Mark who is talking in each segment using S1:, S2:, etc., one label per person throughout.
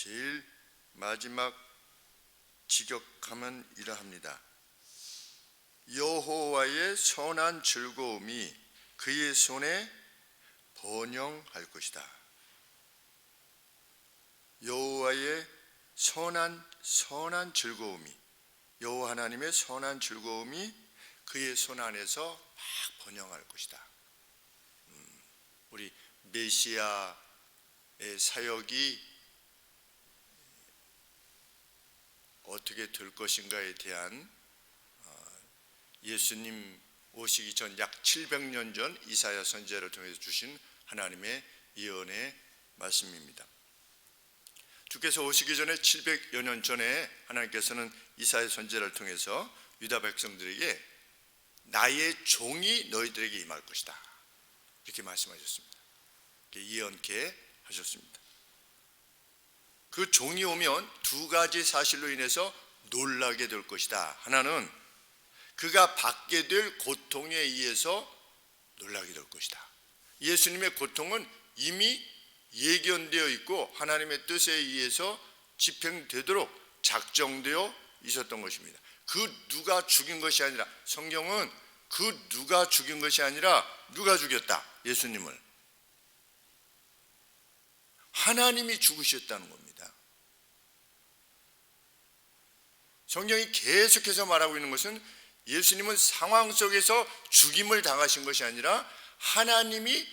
S1: 제일 마지막 직역하면 이러합니다. 여호와의 선한 즐거움이 그의 손에 번영할 것이다. 여호와의 선한 즐거움이, 여호와 하나님의 선한 즐거움이 그의 손 안에서 막 번영할 것이다. 우리 메시아의 사역이 어떻게 될 것인가에 대한 예수님 오시기 전 약 700년 전 이사야 선지자를 통해서 주신 하나님의 예언의 말씀입니다. 주께서 오시기 전에 700여 년 전에 하나님께서는 이사야 선지자를 통해서 유다 백성들에게 나의 종이 너희들에게 임할 것이다, 이렇게 말씀하셨습니다. 이렇게 예언케 하셨습니다. 그 종이 오면 두 가지 사실로 인해서 놀라게 될 것이다. 하나는 그가 받게 될 고통에 의해서 놀라게 될 것이다. 예수님의 고통은 이미 예견되어 있고 하나님의 뜻에 의해서 집행되도록 작정되어 있었던 것입니다. 그 누가 죽인 것이 아니라, 성경은 그 누가 죽인 것이 아니라 누가 죽였다? 예수님을. 하나님이 죽으셨다는 겁니다. 성경이 계속해서 말하고 있는 것은 예수님은 상황 속에서 죽임을 당하신 것이 아니라 하나님이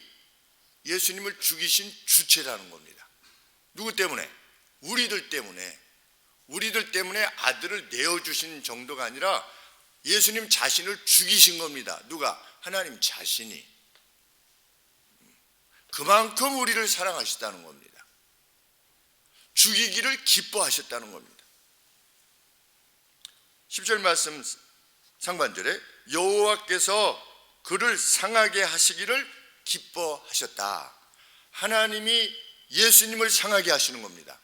S1: 예수님을 죽이신 주체라는 겁니다. 누구 때문에? 우리들 때문에 아들을 내어주신 정도가 아니라 예수님 자신을 죽이신 겁니다. 누가? 하나님 자신이. 그만큼 우리를 사랑하셨다는 겁니다. 죽이기를 기뻐하셨다는 겁니다. 10절 말씀 상반절에 여호와께서 그를 상하게 하시기를 기뻐하셨다. 하나님이 예수님을 상하게 하시는 겁니다.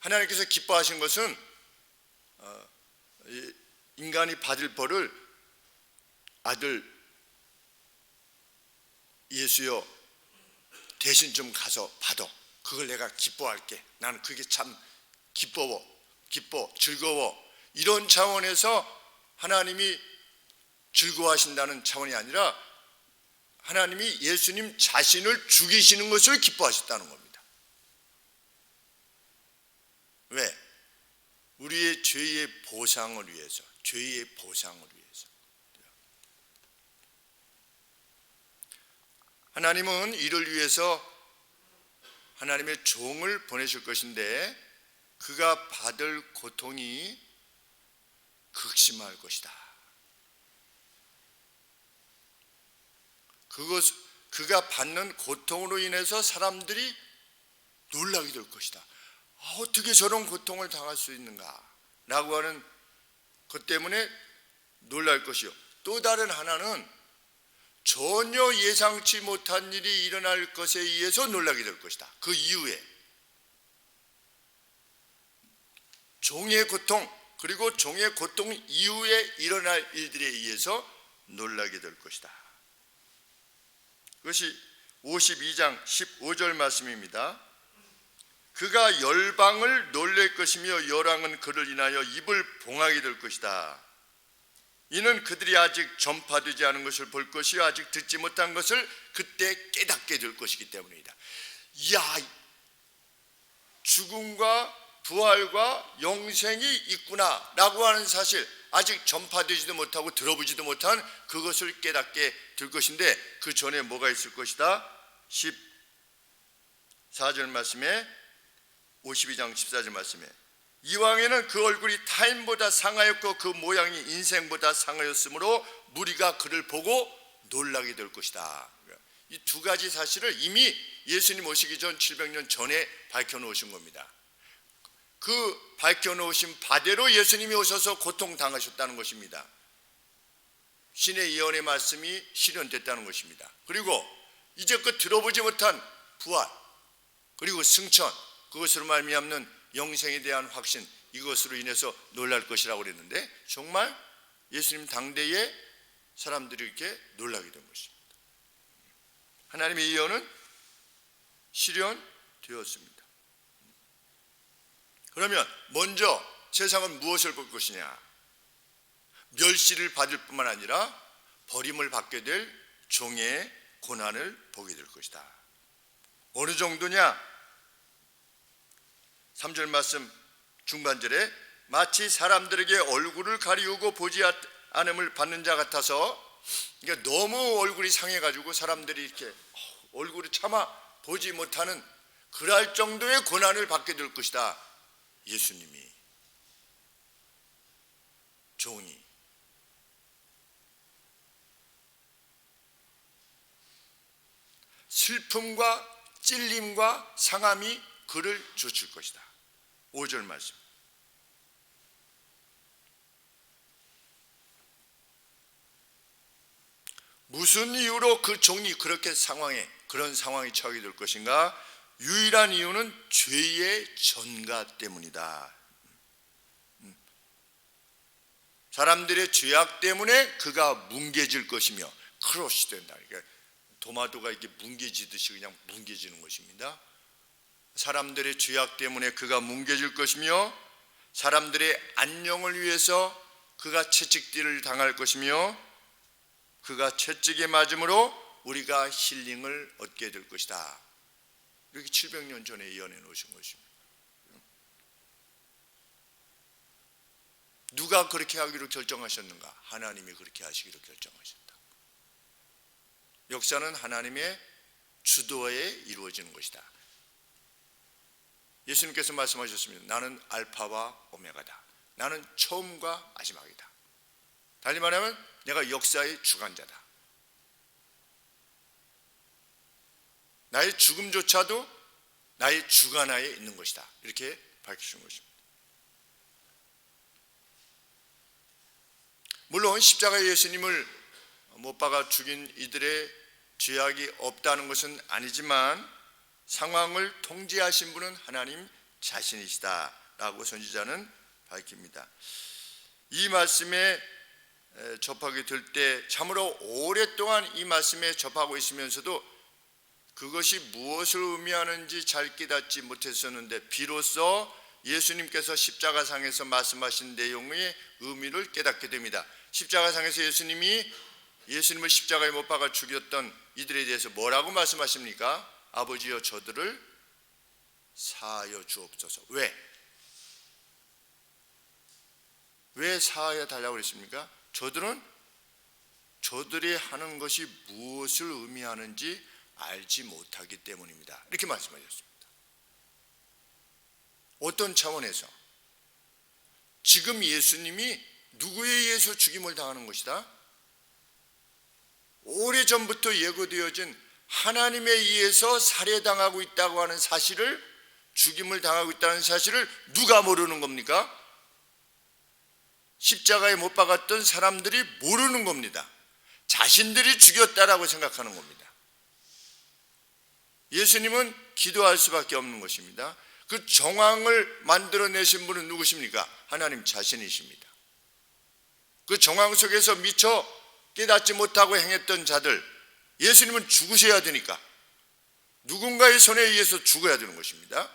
S1: 하나님께서 기뻐하신 것은 인간이 받을 벌을 아들 예수여 대신 좀 가서 받아. 그걸 내가 기뻐할게. 나는 그게 참 기뻐, 즐거워. 이런 차원에서 하나님이 즐거워하신다는 차원이 아니라 하나님이 예수님 자신을 죽이시는 것을 기뻐하셨다는 겁니다. 왜? 우리의 죄의 보상을 위해서, 하나님은 이를 위해서 하나님의 종을 보내실 것인데 그가 받을 고통이 극심할 것이다. 그가 받는 고통으로 인해서 사람들이 놀라게 될 것이다. 어떻게 저런 고통을 당할 수 있는가? 라고 하는 것 때문에 놀랄 것이요. 또 다른 하나는 전혀 예상치 못한 일이 일어날 것에 의해서 놀라게 될 것이다. 그 이후에 종의 고통, 그리고 종의 고통 이후에 일어날 일들에 의해서 놀라게 될 것이다. 그것이 52장 15절 말씀입니다. 그가 열방을 놀랄 것이며 열왕은 그를 인하여 입을 봉하게 될 것이다. 이는 그들이 아직 전파되지 않은 것을 볼 것이요 아직 듣지 못한 것을 그때 깨닫게 될 것이기 때문이다. 이야, 죽음과 부활과 영생이 있구나 라고 하는 사실, 아직 전파되지도 못하고 들어보지도 못한 그것을 깨닫게 될 것인데 그 전에 뭐가 있을 것이다? 14절 말씀에, 52장 14절 말씀에 이왕에는 그 얼굴이 타인보다 상하였고 그 모양이 인생보다 상하였으므로 무리가 그를 보고 놀라게 될 것이다. 이 두 가지 사실을 이미 예수님 오시기 전 700년 전에 밝혀놓으신 겁니다. 그 밝혀놓으신 바대로 예수님이 오셔서 고통당하셨다는 것입니다. 신의 예언의 말씀이 실현됐다는 것입니다. 그리고 이제껏 들어보지 못한 부활, 그리고 승천, 그것으로 말미암는 영생에 대한 확신, 이것으로 인해서 놀랄 것이라고 그랬는데 정말 예수님 당대에 사람들이 이렇게 놀라게 된 것입니다. 하나님의 예언은 실현되었습니다. 그러면 먼저 세상은 무엇을 볼 것이냐? 멸시를 받을 뿐만 아니라 버림을 받게 될 종의 고난을 보게 될 것이다. 어느 정도냐? 3절 말씀 중반절에 마치 사람들에게 얼굴을 가리우고 보지 않음을 받는 자 같아서, 그러니까 너무 얼굴이 상해가지고 사람들이 이렇게 얼굴을 차마 보지 못하는 그럴 정도의 고난을 받게 될 것이다. 예수님이, 종이. 슬픔과 찔림과 상함이 그를 쫓을 것이다. 5절 말씀. 무슨 이유로 그 종이 그렇게 그런 상황에 처하게 될 것인가? 유일한 이유는 죄의 전가 때문이다. 사람들의 죄악 때문에 그가 뭉개질 것이며, 크로시 된다. 그러니까 도마도가 이렇게 뭉개지듯이 그냥 뭉개지는 것입니다. 사람들의 죄악 때문에 그가 뭉개질 것이며, 사람들의 안녕을 위해서 그가 채찍질을 당할 것이며, 그가 채찍에 맞음으로 우리가 힐링을 얻게 될 것이다. 이렇게 700년 전에 예언해 놓으신 것입니다. 누가 그렇게 하기로 결정하셨는가? 하나님이 그렇게 하시기로 결정하셨다. 역사는 하나님의 주도에 이루어지는 것이다. 예수님께서 말씀하셨습니다. 나는 알파와 오메가다. 나는 처음과 마지막이다. 달리 말하면 내가 역사의 주관자다. 나의 죽음조차도 나의 주관하에 있는 것이다. 이렇게 밝히신 것입니다. 물론 십자가의 예수님을 못 박아 죽인 이들의 죄악이 없다는 것은 아니지만 상황을 통제하신 분은 하나님 자신이시다라고 선지자는 밝힙니다. 이 말씀에 접하게 될 때 참으로 오랫동안 이 말씀에 접하고 있으면서도 그것이 무엇을 의미하는지 잘 깨닫지 못했었는데, 비로소 예수님께서 십자가상에서 말씀하신 내용의 의미를 깨닫게 됩니다. 십자가상에서 예수님을 십자가에 못 박아 죽였던 이들에 대해서 뭐라고 말씀하십니까? 아버지여 저들을 사하여 주옵소서. 왜 사하여 달라고 그랬습니까? 저들이 하는 것이 무엇을 의미하는지 알지 못하기 때문입니다. 이렇게 말씀하셨습니다. 어떤 차원에서? 지금 예수님이 누구에 의해서 죽임을 당하는 것이다? 오래전부터 예고되어진 하나님에 의해서 살해당하고 있다고 하는 사실을, 죽임을 당하고 있다는 사실을 누가 모르는 겁니까? 십자가에 못 박았던 사람들이 모르는 겁니다. 자신들이 죽였다라고 생각하는 겁니다. 예수님은 기도할 수밖에 없는 것입니다. 그 정황을 만들어내신 분은 누구십니까? 하나님 자신이십니다. 그 정황 속에서 미처 깨닫지 못하고 행했던 자들, 예수님은 죽으셔야 되니까 누군가의 손에 의해서 죽어야 되는 것입니다.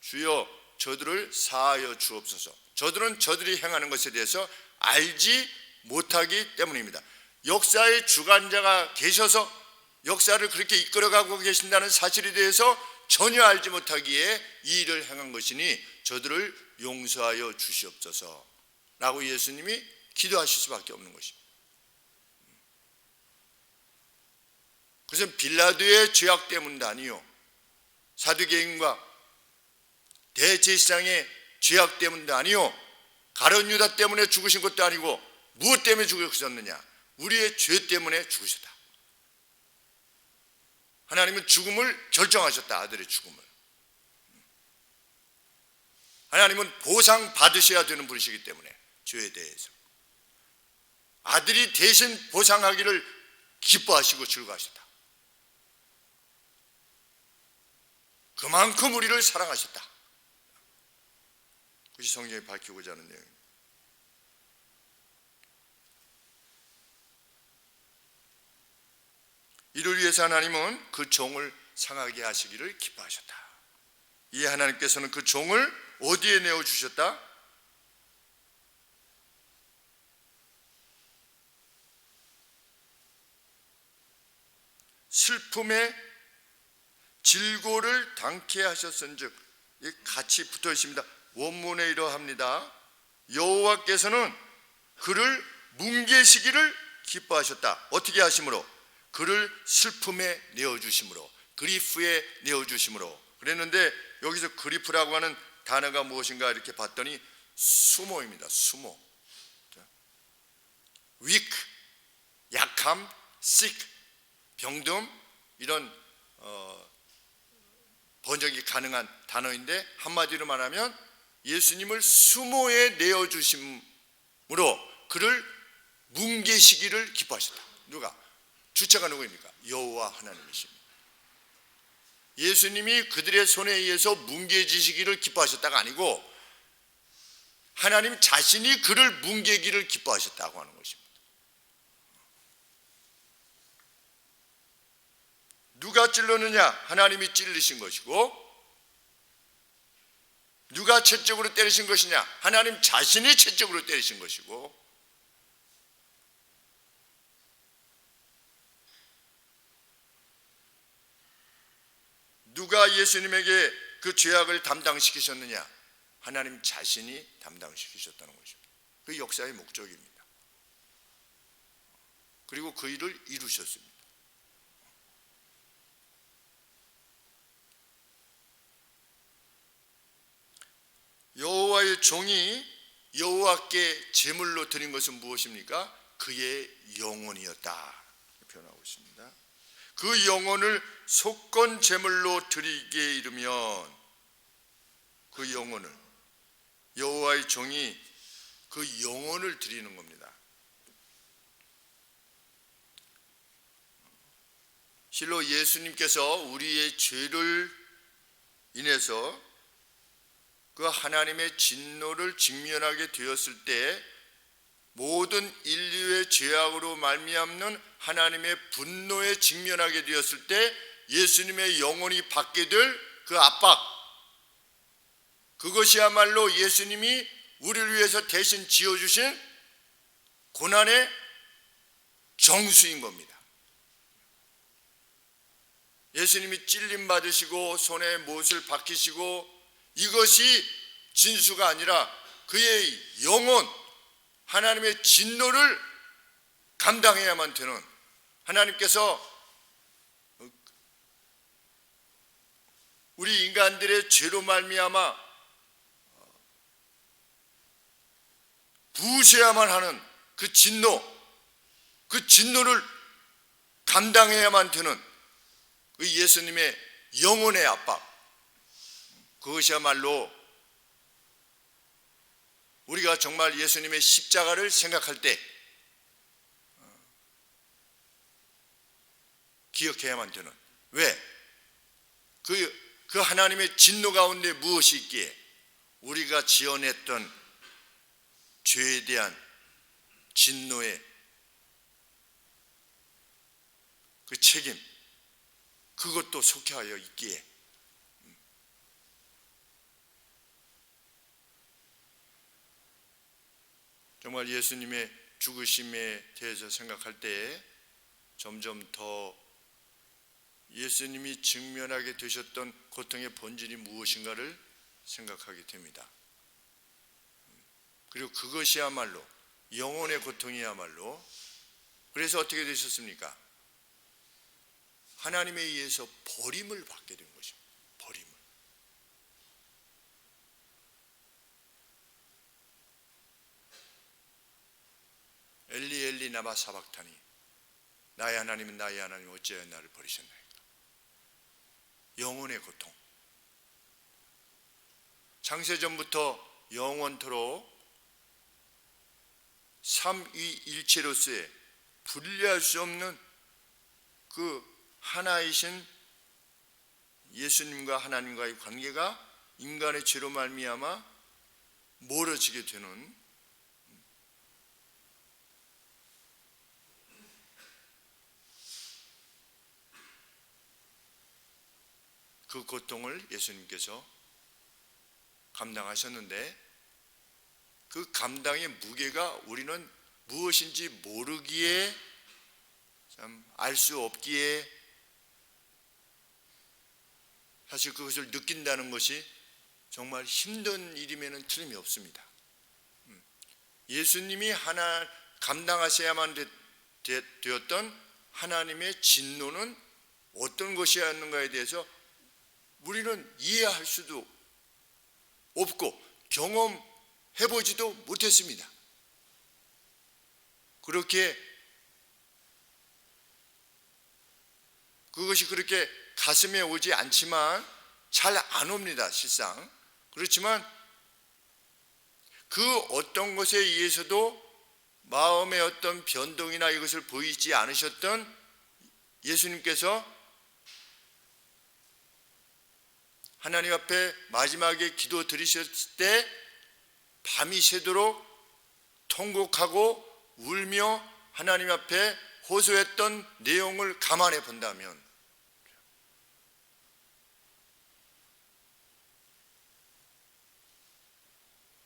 S1: 주여 저들을 사하여 주옵소서. 저들은 저들이 행하는 것에 대해서 알지 못하기 때문입니다. 역사의 주관자가 계셔서 역사를 그렇게 이끌어가고 계신다는 사실에 대해서 전혀 알지 못하기에 이 일을 행한 것이니 저들을 용서하여 주시옵소서 라고 예수님이 기도하실 수밖에 없는 것입니다. 그것은 빌라도의 죄악 때문도 아니요, 사두개인과 대제사장의 죄악 때문도 아니요, 가룟 유다 때문에 죽으신 것도 아니고, 무엇 때문에 죽으셨느냐? 우리의 죄 때문에 죽으셨다. 하나님은 죽음을 결정하셨다. 아들의 죽음을. 하나님은 보상 받으셔야 되는 분이시기 때문에 죄에 대해서 아들이 대신 보상하기를 기뻐하시고 즐거워하셨다. 그만큼 우리를 사랑하셨다. 그것이 성경에 밝히고자 하는 내용입니다. 이를 위해서 하나님은 그 종을 상하게 하시기를 기뻐하셨다. 이 하나님께서는 그 종을 어디에 내어주셨다? 슬픔의 질고를 당케 하셨은즉, 같이 붙어 있습니다. 원문에 이러합니다. 여호와께서는 그를 뭉개시기를 기뻐하셨다. 어떻게 하심으로? 그를 슬픔에 내어주심으로, 그리프에 내어주심으로. 그랬는데 여기서 그리프라고 하는 단어가 무엇인가 이렇게 봤더니 수모입니다. 수모. weak, 약함, sick, 병듦, 이런 번역이 가능한 단어인데, 한마디로 말하면 예수님을 수모에 내어주심으로 그를 뭉개시기를 기뻐하셨다. 누가? 주체가 누구입니까? 여호와 하나님이십니다. 예수님이 그들의 손에 의해서 뭉개지시기를 기뻐하셨다가 아니고 하나님 자신이 그를 뭉개기를 기뻐하셨다고 하는 것입니다. 누가 찔렀느냐? 하나님이 찔르신 것이고, 누가 채찍으로 때리신 것이냐? 하나님 자신이 채찍으로 때리신 것이고, 누가 예수님에게 그 죄악을 담당시키셨느냐? 하나님 자신이 담당시키셨다는 것입니다. 그 역사의 목적입니다. 그리고 그 일을 이루셨습니다. 여호와의 종이 여호와께 제물로 드린 것은 무엇입니까? 그의 영혼이었다 표현하고 있습니다. 그 영혼을 속건 제물로 드리기에 이르면, 그 영혼을, 여호와의 종이 그 영혼을 드리는 겁니다. 실로 예수님께서 우리의 죄를 인해서 그 하나님의 진노를 직면하게 되었을 때, 모든 인류의 죄악으로 말미암는 하나님의 분노에 직면하게 되었을 때 예수님의 영혼이 받게 될 그 압박, 그것이야말로 예수님이 우리를 위해서 대신 지어주신 고난의 정수인 겁니다. 예수님이 찔림 받으시고 손에 못을 박히시고, 이것이 진수가 아니라 그의 영혼, 하나님의 진노를 감당해야만 되는, 하나님께서 우리 인간들의 죄로 말미암아 부으셔야만 하는 그 진노를 감당해야만 되는 그 예수님의 영혼의 압박, 그것이야말로 우리가 정말 예수님의 십자가를 생각할 때 기억해야만 되는, 왜? 그 하나님의 진노 가운데 무엇이 있기에? 우리가 지어냈던 죄에 대한 진노의 그 책임, 그것도 속하여 있기에 정말 예수님의 죽으심에 대해서 생각할 때 점점 더 예수님이 직면하게 되셨던 고통의 본질이 무엇인가를 생각하게 됩니다. 그리고 그것이야말로 영혼의 고통이야말로, 그래서 어떻게 되셨습니까? 하나님에 의해서 버림을 받게 된 것입니다. 버림을. 엘리 엘리 나마 사박타니, 나의 하나님은 나의 하나님 어찌하여 나를 버리셨나이까. 영혼의 고통. 창세전부터 영원토록 삼위일체로서의 분리할 수 없는 그 하나이신 예수님과 하나님과의 관계가 인간의 죄로 말미암아 멀어지게 되는, 그 고통을 예수님께서 감당하셨는데 그 감당의 무게가 우리는 무엇인지 모르기에 참 알 수 없기에 사실 그것을 느낀다는 것이 정말 힘든 일임에는 틀림이 없습니다. 예수님이 하나 감당하셔야만 되었던 하나님의 진노는 어떤 것이었는가에 대해서 우리는 이해할 수도 없고 경험해보지도 못했습니다. 그렇게 그것이 그렇게 가슴에 오지 않지만 잘 안 옵니다, 실상. 그렇지만 그 어떤 것에 의해서도 마음의 어떤 변동이나 이것을 보이지 않으셨던 예수님께서 하나님 앞에 마지막에 기도 드리셨을 때 밤이 새도록 통곡하고 울며 하나님 앞에 호소했던 내용을 감안해 본다면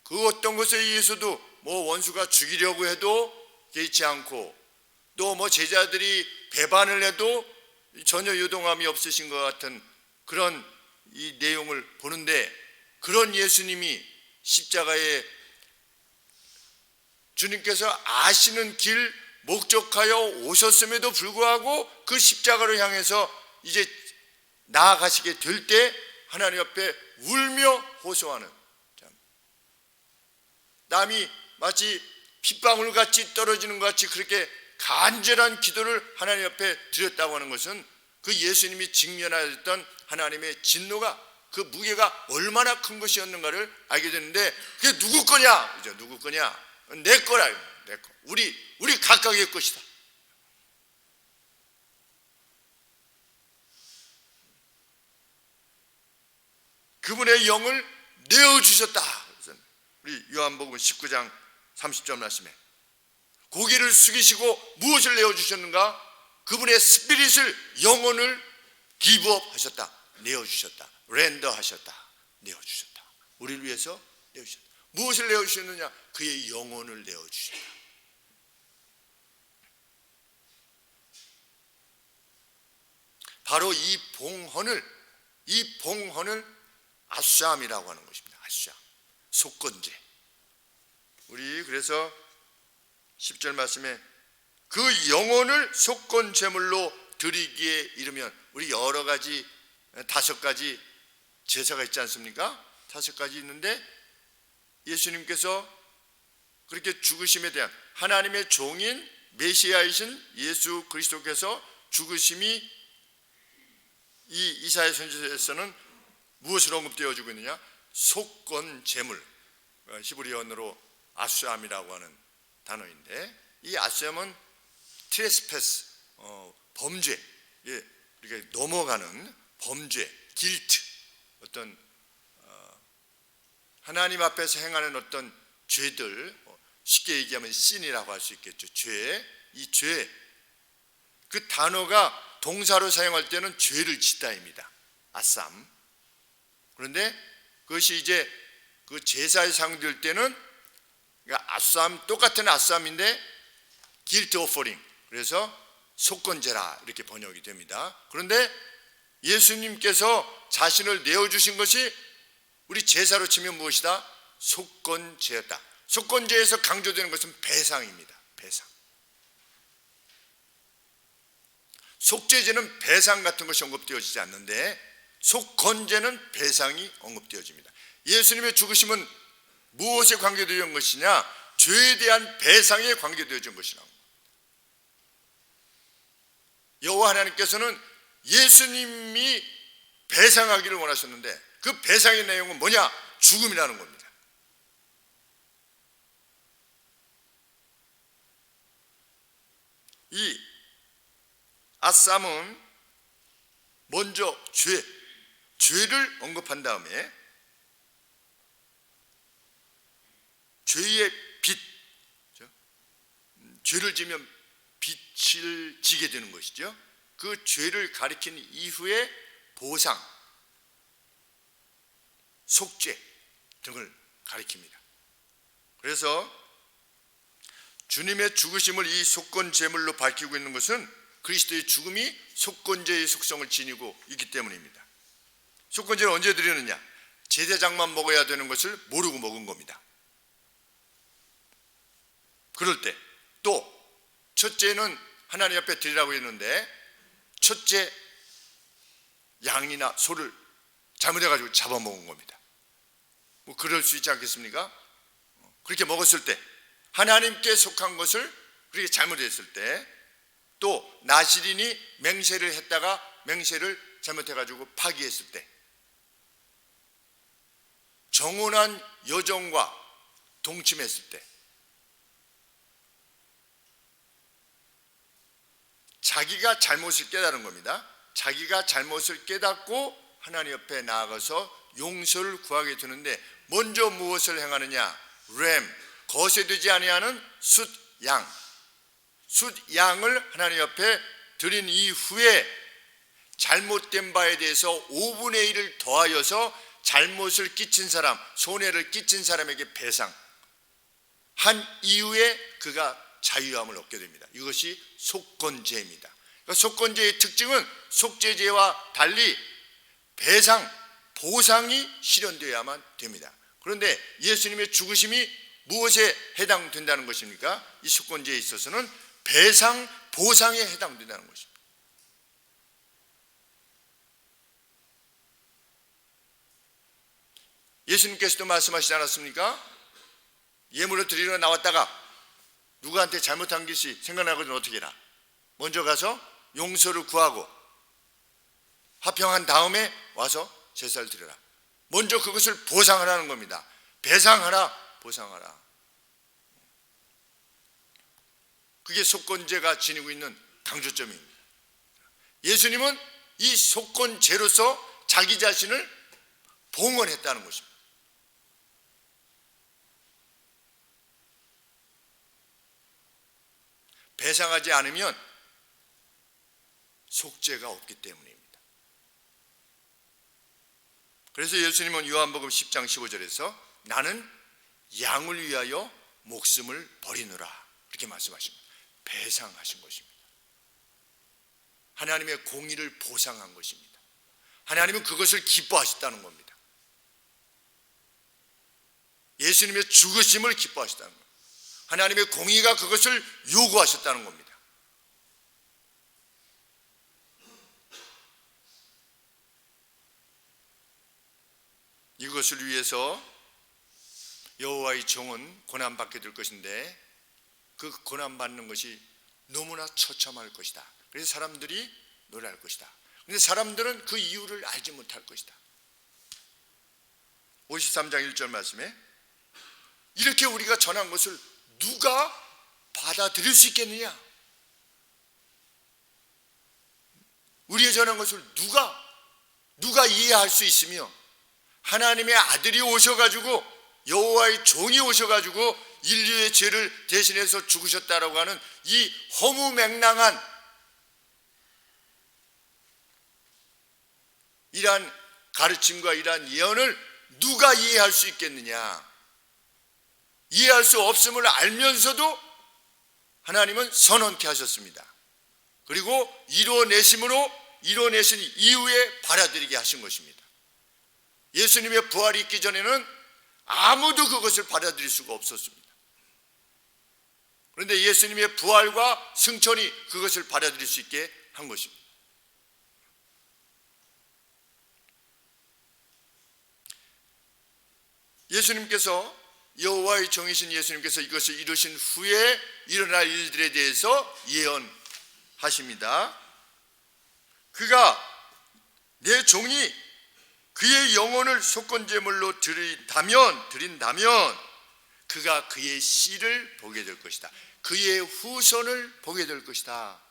S1: 그 어떤 것에 의해서도 뭐 원수가 죽이려고 해도 개의치 않고 또 뭐 제자들이 배반을 해도 전혀 요동함이 없으신 것 같은 그런 이 내용을 보는데 그런 예수님이 십자가에 주님께서 아시는 길 목적하여 오셨음에도 불구하고 그 십자가로 향해서 이제 나아가시게 될 때 하나님 앞에 울며 호소하는 땀이 마치 핏방울같이 떨어지는 것 같이 그렇게 간절한 기도를 하나님 앞에 드렸다고 하는 것은 그 예수님이 직면하였던 하나님의 진노가 그 무게가 얼마나 큰 것이었는가를 알게 되는데 그게 누구 거냐? 그죠? 누구 거냐? 내 거라. 내 거. 우리 각각의 것이다. 그분의 영을 내어주셨다. 우리 요한복음 19장 30절 말씀에 고개를 숙이시고 무엇을 내어주셨는가? 그분의 스피릿을 영혼을 기브업 하셨다. 내어주셨다. 렌더 하셨다. 내어주셨다. 우리를 위해서 내어주셨다. 무엇을 내어주셨느냐? 그의 영혼을 내어주셨다. 바로 이 봉헌을 아수암이라고 하는 것입니다. 아수암. 속건제. 우리 그래서 10절 말씀에 그 영혼을 속건 제물로 드리기에 이르면 우리 여러 가지 5가지 제사가 있지 않습니까? 5가지 있는데 예수님께서 그렇게 죽으심에 대한 하나님의 종인 메시아이신 예수 그리스도께서 죽으심이 이 이사야 선지서에서는 무엇을 언급되어지고 있느냐? 속건 제물, 히브리어로 아수암이라고 하는 단어인데 이 아수암은 트레스패스, 범죄, 이렇게 넘어가는 범죄, 길트, 어떤 하나님 앞에서 행하는 어떤 죄들, 쉽게 얘기하면 신이라고 할 수 있겠죠. 이 죄, 그 단어가 동사로 사용할 때는 죄를 짓다입니다. 아쌈. 그런데 그것이 이제 그 제사에 사용될 때는 그러니까 아쌈, 똑같은 아쌈인데 길트 오퍼링, 그래서 속건제라 이렇게 번역이 됩니다. 그런데 예수님께서 자신을 내어주신 것이 우리 제사로 치면 무엇이다? 속건제였다. 속건제에서 강조되는 것은 배상입니다. 배상. 속죄제는 배상 같은 것이 언급되어지지 않는데 속건제는 배상이 언급되어집니다. 예수님의 죽으심은 무엇에 관계되어 것이냐? 죄에 대한 배상에 관계되어진 것이라고. 여호와 하나님께서는 예수님이 배상하기를 원하셨는데 그 배상의 내용은 뭐냐? 죽음이라는 겁니다. 이 아쌈은 먼저 죄를 언급한 다음에 죄의 빚, 죄를 지면 빚을 지게 되는 것이죠. 그 죄를 가리킨 이후에 보상, 속죄, 등을 가리킵니다. 그래서 주님의 죽으심을 이 속건 제물로 밝히고 있는 것은 그리스도의 죽음이 속건제의 속성을 지니고 있기 때문입니다. 속건제를 언제 드리느냐? 제사장만 먹어야 되는 것을 모르고 먹은 겁니다. 그럴 때 또 첫째는 하나님 앞에 드리라고 했는데 첫째 양이나 소를 잘못해가지고 잡아먹은 겁니다. 뭐 그럴 수 있지 않겠습니까? 그렇게 먹었을 때 하나님께 속한 것을 그렇게 잘못했을 때, 또 나실인이 맹세를 했다가 맹세를 잘못해가지고 파기했을 때, 정혼한 여종과 동침했을 때, 자기가 잘못을 깨달은 겁니다. 자기가 잘못을 깨닫고 하나님 옆에 나아가서 용서를 구하게 되는데 먼저 무엇을 행하느냐? 램, 거세되지 아니하는 숫양, 숫양을 하나님 옆에 드린 이후에 잘못된 바에 대해서 5분의 1을 더하여서 잘못을 끼친 사람, 손해를 끼친 사람에게 배상한 이후에 그가 자유함을 얻게 됩니다. 이것이 속건제입니다. 그러니까 속건제의 특징은 속죄제와 달리 배상, 보상이 실현되어야만 됩니다. 그런데 예수님의 죽으심이 무엇에 해당된다는 것입니까? 이 속건제에 있어서는 배상, 보상에 해당된다는 것입니다. 예수님께서도 말씀하시지 않았습니까? 예물을 드리러 나왔다가 누구한테 잘못한 것이 생각나거든 어떻게 해라? 먼저 가서 용서를 구하고 화평한 다음에 와서 제사를 드려라. 먼저 그것을 보상하라는 겁니다. 배상하라, 보상하라. 그게 속건제가 지니고 있는 강조점입니다. 예수님은 이 속건제로서 자기 자신을 봉헌했다는 것입니다. 배상하지 않으면 속죄가 없기 때문입니다. 그래서 예수님은 요한복음 10장 15절에서 나는 양을 위하여 목숨을 버리노라 이렇게 말씀하십니다. 배상하신 것입니다. 하나님의 공의를 보상한 것입니다. 하나님은 그것을 기뻐하셨다는 겁니다. 예수님의 죽으심을 기뻐하셨다는 겁니다. 하나님의 공의가 그것을 요구하셨다는 겁니다. 이것을 위해서 여호와의 종은 고난받게 될 것인데 그 고난받는 것이 너무나 처참할 것이다. 그래서 사람들이 놀랄 것이다. 그런데 사람들은 그 이유를 알지 못할 것이다. 53장 1절 말씀에 이렇게 우리가 전한 것을 누가 받아들일 수 있겠느냐? 우리의 전한 것을 누가 이해할 수 있으며 하나님의 아들이 오셔가지고 여호와의 종이 오셔가지고 인류의 죄를 대신해서 죽으셨다라고 하는 이 허무맹랑한 이러한 가르침과 이러한 예언을 누가 이해할 수 있겠느냐? 이해할 수 없음을 알면서도 하나님은 선언케 하셨습니다. 그리고 이루어내신 이후에 받아들이게 하신 것입니다. 예수님의 부활이 있기 전에는 아무도 그것을 받아들일 수가 없었습니다. 그런데 예수님의 부활과 승천이 그것을 받아들일 수 있게 한 것입니다. 예수님께서 여호와의 종이신 예수님께서 이것을 이루신 후에 일어날 일들에 대해서 예언하십니다. 그가 내 종이 그의 영혼을 속건제물로 드린다면 그가 그의 씨를 보게 될 것이다. 그의 후손을 보게 될 것이다.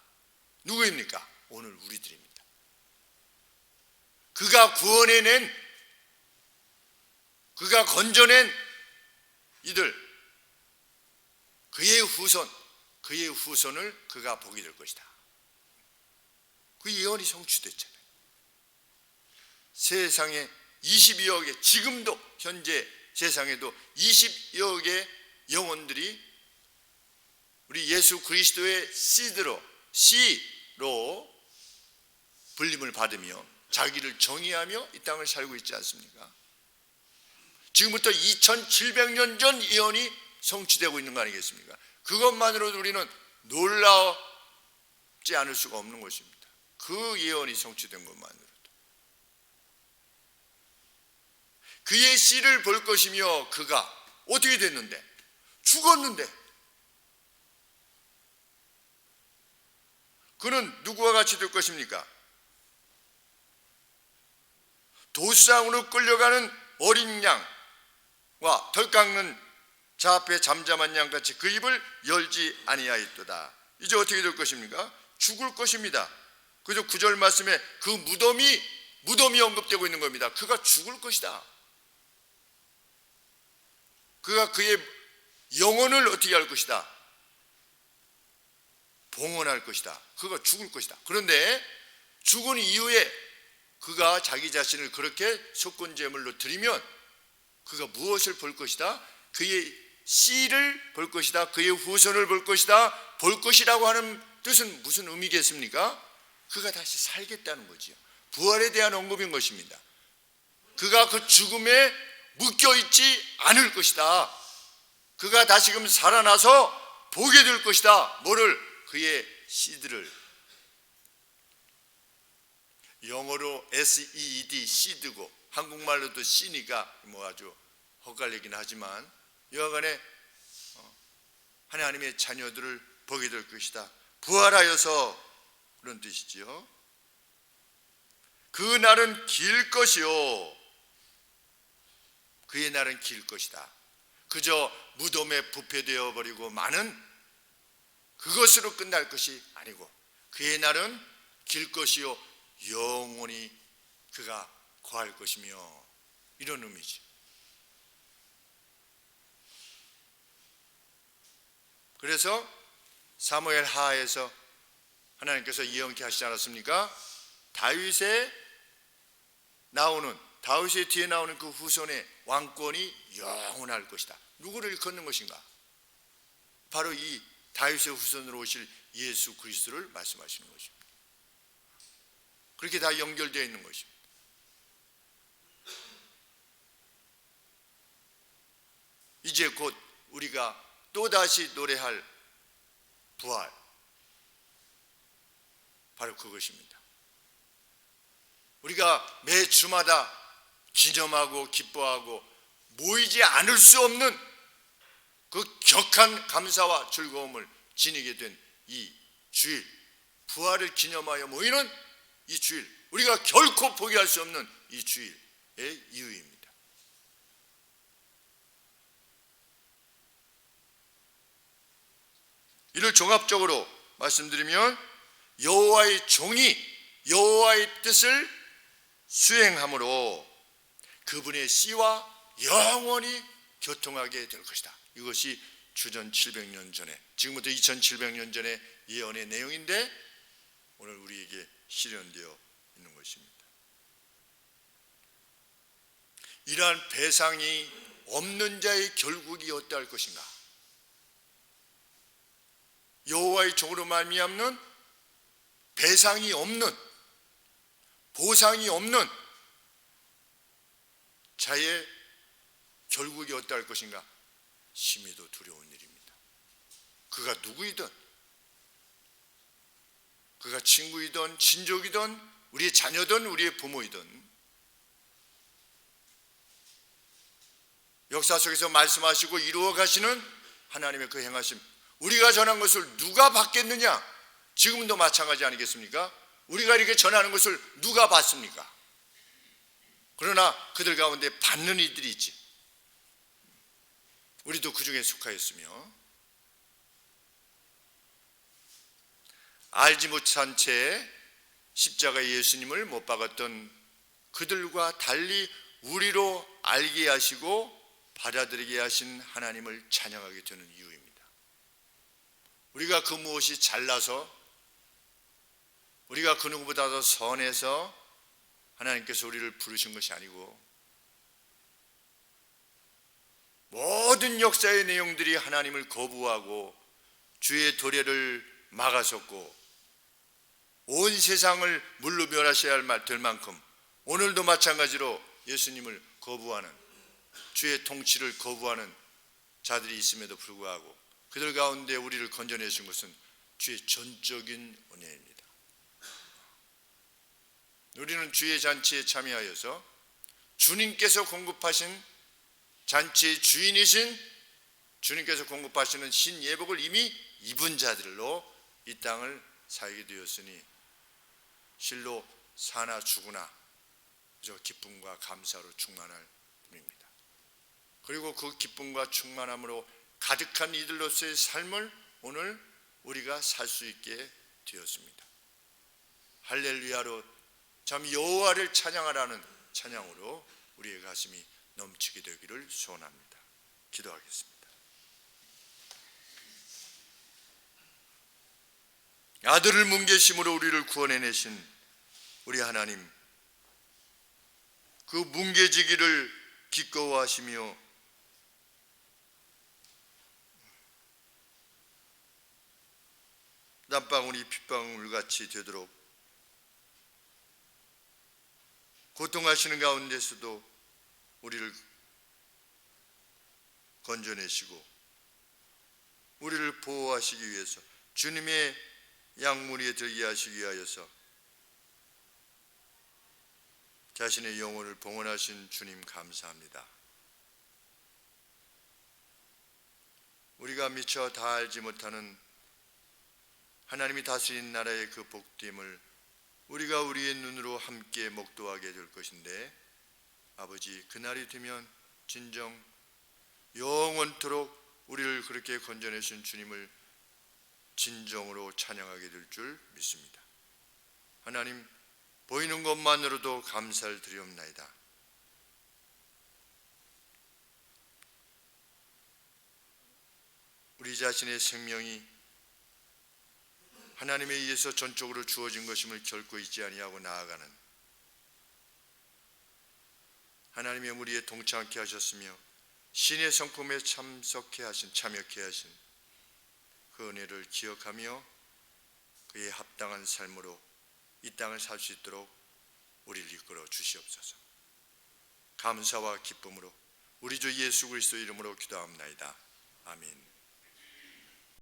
S1: 누구입니까? 오늘 우리들입니다. 그가 구원해낸, 그가 건져낸 이들, 그의 후손을 그가 보게 될 것이다. 그 예언이 성취됐잖아요. 세상에 22억의 지금도 현재 세상에도 20여 개 영혼들이 우리 예수 그리스도의 씨로 불림을 받으며 자기를 정의하며 이 땅을 살고 있지 않습니까? 지금부터 2700년 전 예언이 성취되고 있는 거 아니겠습니까? 그것만으로도 우리는 놀랍지 않을 수가 없는 것입니다. 그 예언이 성취된 것만으로도. 그의 씨를 볼 것이며 그가 어떻게 됐는데? 죽었는데. 그는 누구와 같이 될 것입니까? 도수장으로 끌려가는 어린 양과 덜 깎는 자 앞에 잠잠한 양같이 그 입을 열지 아니하였도다. 이제 어떻게 될 것입니까? 죽을 것입니다. 그래서 9절 말씀에 그 무덤이 언급되고 있는 겁니다. 그가 죽을 것이다. 그가 그의 영혼을 어떻게 할 것이다? 봉헌할 것이다. 그가 죽을 것이다. 그런데 죽은 이후에 그가 자기 자신을 그렇게 속건제물로 드리면 그가 무엇을 볼 것이다? 그의 씨를 볼 것이다. 그의 후손을 볼 것이다. 볼 것이라고 하는 뜻은 무슨 의미겠습니까? 그가 다시 살겠다는 거지요. 부활에 대한 언급인 것입니다. 그가 그 죽음에 묶여있지 않을 것이다. 그가 다시금 살아나서 보게 될 것이다. 뭐를? 그의 씨들을. 영어로 SEED, 씨드고 한국말로도 씨니까 뭐 아주 헛갈리긴 하지만 여하간에 하나님의 자녀들을 보게 될 것이다. 부활하여서 그런 뜻이지요. 그 날은 길 것이요. 그의 날은 길 것이다. 그저 무덤에 부패되어 버리고 많은 그것으로 끝날 것이 아니고 그의 날은 길 것이요 영원히 그가 거할 것이며 이런 의미죠. 그래서 사무엘 하에서 하나님께서 예언케 하시지 않았습니까? 다윗의 뒤에 나오는 그 후손의 왕권이 영원할 것이다. 누구를 일컫는 것인가? 바로 이 다윗의 후손으로 오실 예수 그리스도를 말씀하시는 것입니다. 그렇게 다 연결되어 있는 것입니다. 이제 곧 우리가 또다시 노래할 부활, 바로 그것입니다. 우리가 매 주마다 기념하고 기뻐하고 모이지 않을 수 없는 그 격한 감사와 즐거움을 지니게 된 이 주일, 부활을 기념하여 모이는 이 주일, 우리가 결코 포기할 수 없는 이 주일의 이유입니다. 이를 종합적으로 말씀드리면 여호와의 종이 여호와의 뜻을 수행함으로 그분의 씨와 영원히 교통하게 될 것이다. 이것이 주전 700년 전에, 지금부터 2700년 전의 예언의 내용인데 오늘 우리에게 실현되어 있는 것입니다. 이러한 배상이 없는 자의 결국이 어떠할 것인가? 여호와의 종으로 말미암는 배상이 없는, 보상이 없는 자의 결국이 어떠할 것인가? 심히도 두려운 일입니다. 그가 누구이든, 그가 친구이든 친족이든 우리의 자녀든 우리의 부모이든 역사 속에서 말씀하시고 이루어 가시는 하나님의 그 행하심, 우리가 전한 것을 누가 받겠느냐? 지금도 마찬가지 아니겠습니까? 우리가 이렇게 전하는 것을 누가 받습니까? 그러나 그들 가운데 받는 이들이 있지. 우리도 그 중에 속하였으며 알지 못한 채 십자가 예수님을 못 박았던 그들과 달리 우리로 알게 하시고 받아들이게 하신 하나님을 찬양하게 되는 이유입니다. 우리가 그 무엇이 잘나서, 우리가 그 누구보다 더 선해서 하나님께서 우리를 부르신 것이 아니고 모든 역사의 내용들이 하나님을 거부하고 주의 도래를 막아섰고 온 세상을 물로 멸하셔야 될 만큼 오늘도 마찬가지로 예수님을 거부하는, 주의 통치를 거부하는 자들이 있음에도 불구하고 그들 가운데 우리를 건져내신 것은 주의 전적인 은혜입니다. 우리는 주의 잔치에 참여하여서 주님께서 공급하신, 잔치의 주인이신 주님께서 공급하시는 신예복을 이미 입은 자들로 이 땅을 살게 되었으니 실로 사나 죽으나 저 기쁨과 감사로 충만할 뿐입니다. 그리고 그 기쁨과 충만함으로 가득한 이들로서의 삶을 오늘 우리가 살 수 있게 되었습니다. 할렐루야로 참 여호와를 찬양하라는 찬양으로 우리의 가슴이 넘치게 되기를 소원합니다. 기도하겠습니다. 아들을 뭉개심으로 우리를 구원해내신 우리 하나님, 그 뭉개지기를 기꺼워하시며 땀방울이 핏방울같이 되도록 고통하시는 가운데서도 우리를 건져내시고 우리를 보호하시기 위해서 주님의 양무리에 들게 하시기 위하여서 자신의 영혼을 봉헌하신 주님 감사합니다. 우리가 미처 다 알지 못하는 하나님이 다스린 나라의 그 복됨을 우리가 우리의 눈으로 함께 목도하게 될 것인데, 아버지, 그날이 되면 진정 영원토록 우리를 그렇게 건져내신 주님을 진정으로 찬양하게 될 줄 믿습니다. 하나님, 보이는 것만으로도 감사를 드리옵나이다. 우리 자신의 생명이 하나님에 의해서 전적으로 주어진 것임을 결코 잊지 아니하고 나아가는 하나님의 무리에 동참케 하셨으며 신의 성품에 참여케 하신 그 은혜를 기억하며 그에 합당한 삶으로 이 땅을 살 수 있도록 우리를 이끌어 주시옵소서. 감사와 기쁨으로 우리 주 예수 그리스도 이름으로 기도합나이다. 아멘.